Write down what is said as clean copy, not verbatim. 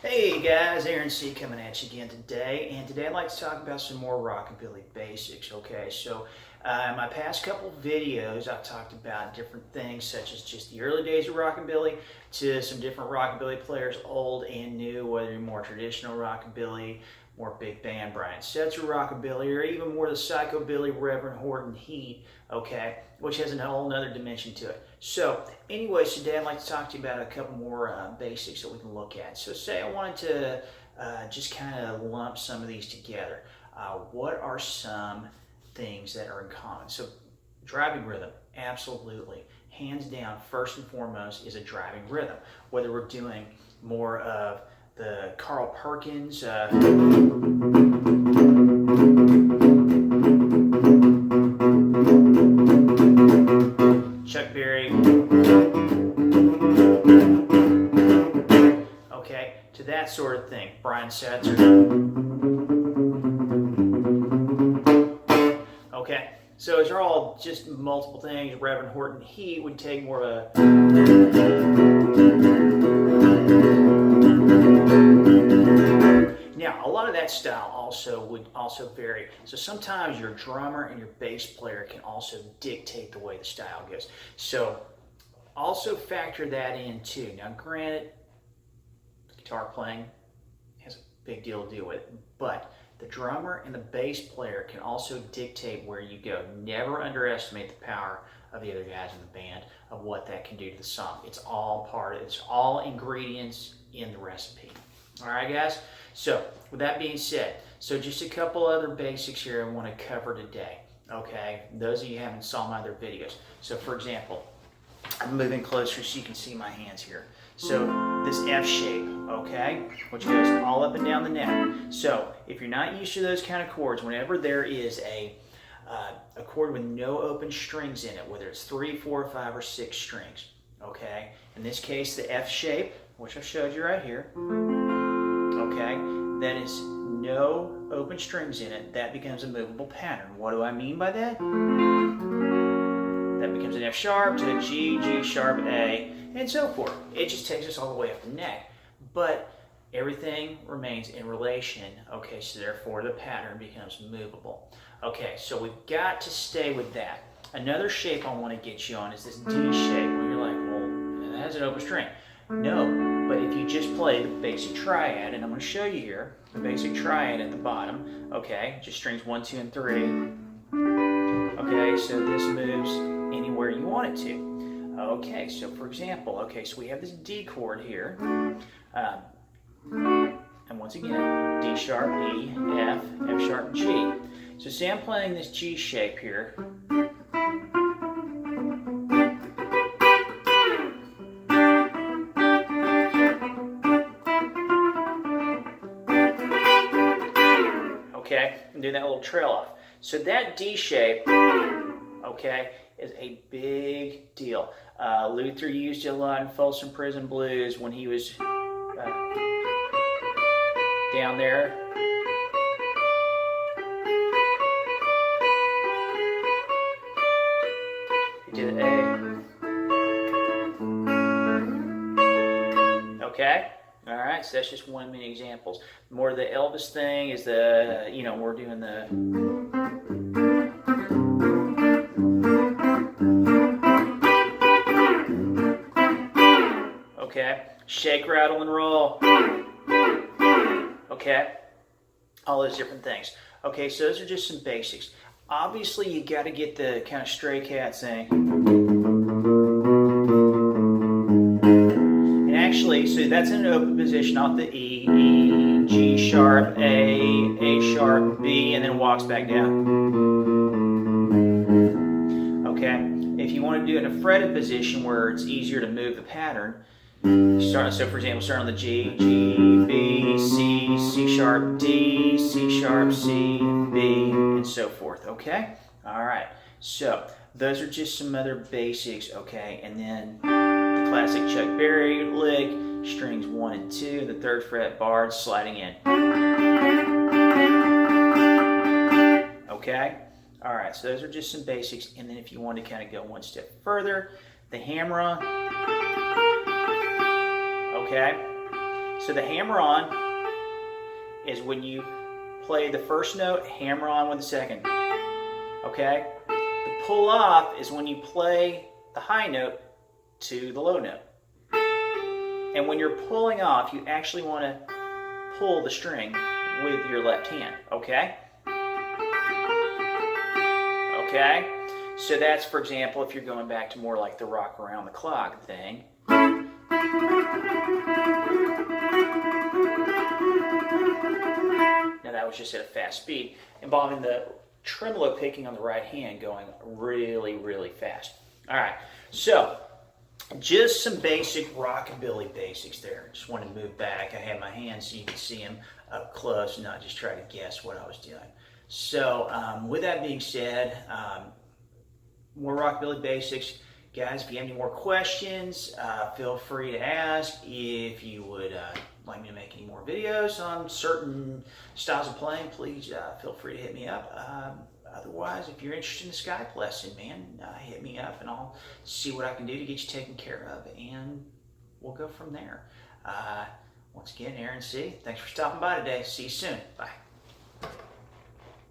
Hey guys, Aaron C coming at you again today, and today I'd like to talk about some more rockabilly basics. Okay, so in my past couple videos I've talked about different things such as just the early days of rockabilly to some different rockabilly players, old and new, whether you're more traditional rockabilly, more big band Brian Setzer rockabilly, or even more the psychobilly Reverend Horton Heat, okay, which has a whole nother dimension to it. So anyways, today I'd like to talk to you about a couple more basics that we can look at. So say I wanted to just kind of lump some of these together. What are some things that are in common? So driving rhythm, absolutely. Hands down, first and foremost is a driving rhythm. Whether we're doing more of the Carl Perkins, Chuck Berry, okay, to that sort of thing, Brian Setzer, okay, so those are all just multiple things. Reverend Horton Heat would take more of a now, a lot of that style would also vary. So sometimes your drummer and your bass player can also dictate the way the style goes. So also factor that in too. Now granted, guitar playing has a big deal to do with it, but the drummer and the bass player can also dictate where you go. Never underestimate the power of the other guys in the band, of what that can do to the song. It's all ingredients in the recipe. All right, guys? So, with that being said, so just a couple other basics here I want to cover today, okay? Those of you who haven't saw my other videos. So, for example, I'm moving closer so you can see my hands here. So, this F shape, okay, which goes all up and down the neck. So, if you're not used to those kind of chords, whenever there is a chord with no open strings in it, whether it's 3, 4, 5, or 6 strings, okay? In this case, the F shape, which I showed you right here, okay, that is no open strings in it, that becomes a movable pattern. What do I mean by that? That becomes an F sharp to a G, G sharp, A, and so forth. It just takes us all the way up the neck, but everything remains in relation, okay, so therefore the pattern becomes movable. Okay, so we've got to stay with that. Another shape I want to get you on is this D shape, where you're like, well, that has an open string. No, but if you just play the basic triad, and I'm going to show you here, the basic triad at the bottom, okay, just strings 1, 2, and 3, okay, so this moves anywhere you want it to. Okay, so for example, okay, so we have this D chord here, and once again, D sharp, E, F, F sharp, G. So say I'm playing this G shape here. Okay, and do that little trail off. So that D shape, okay, is a big deal. Luther used it a lot in Folsom Prison Blues when he was down there. He did A. Okay. All right, so that's just one of many examples. More of the Elvis thing is the, we're doing the. Okay, shake, rattle, and roll. Okay, all those different things. Okay, so those are just some basics. Obviously, you got to get the kind of stray cat thing. Actually, so that's in an open position off the E, E, G sharp, A sharp, B, and then walks back down. Okay, if you want to do it in a fretted position where it's easier to move the pattern, so for example, start on the G, G, B, C, C sharp, D, C sharp, C, B, and so forth, okay? All right, so those are just some other basics, okay? And then classic Chuck Berry lick, strings 1 and 2, the 3rd fret barred sliding in. Okay? Alright, so those are just some basics, and then if you want to kind of go one step further, the hammer-on. Okay? So the hammer on is when you play the first note, hammer on with the second. Okay? The pull off is when you play the high note to the low note. And when you're pulling off, you actually want to pull the string with your left hand. Okay? Okay? So that's, for example, if you're going back to more like the rock around the clock thing. Now that was just at a fast speed, involving the tremolo picking on the right hand going really, really fast. All right, so just some basic rockabilly basics there. Just want to move back. I have my hands so you can see them up close and not just try to guess what I was doing. So with that being said, more rockabilly basics. Guys, if you have any more questions, feel free to ask. If you would like me to make any more videos on certain styles of playing, please feel free to hit me up. Otherwise, if you're interested in the Skype lesson, man, hit me up and I'll see what I can do to get you taken care of, and we'll go from there. Once again, Aaron C., thanks for stopping by today. See you soon. Bye.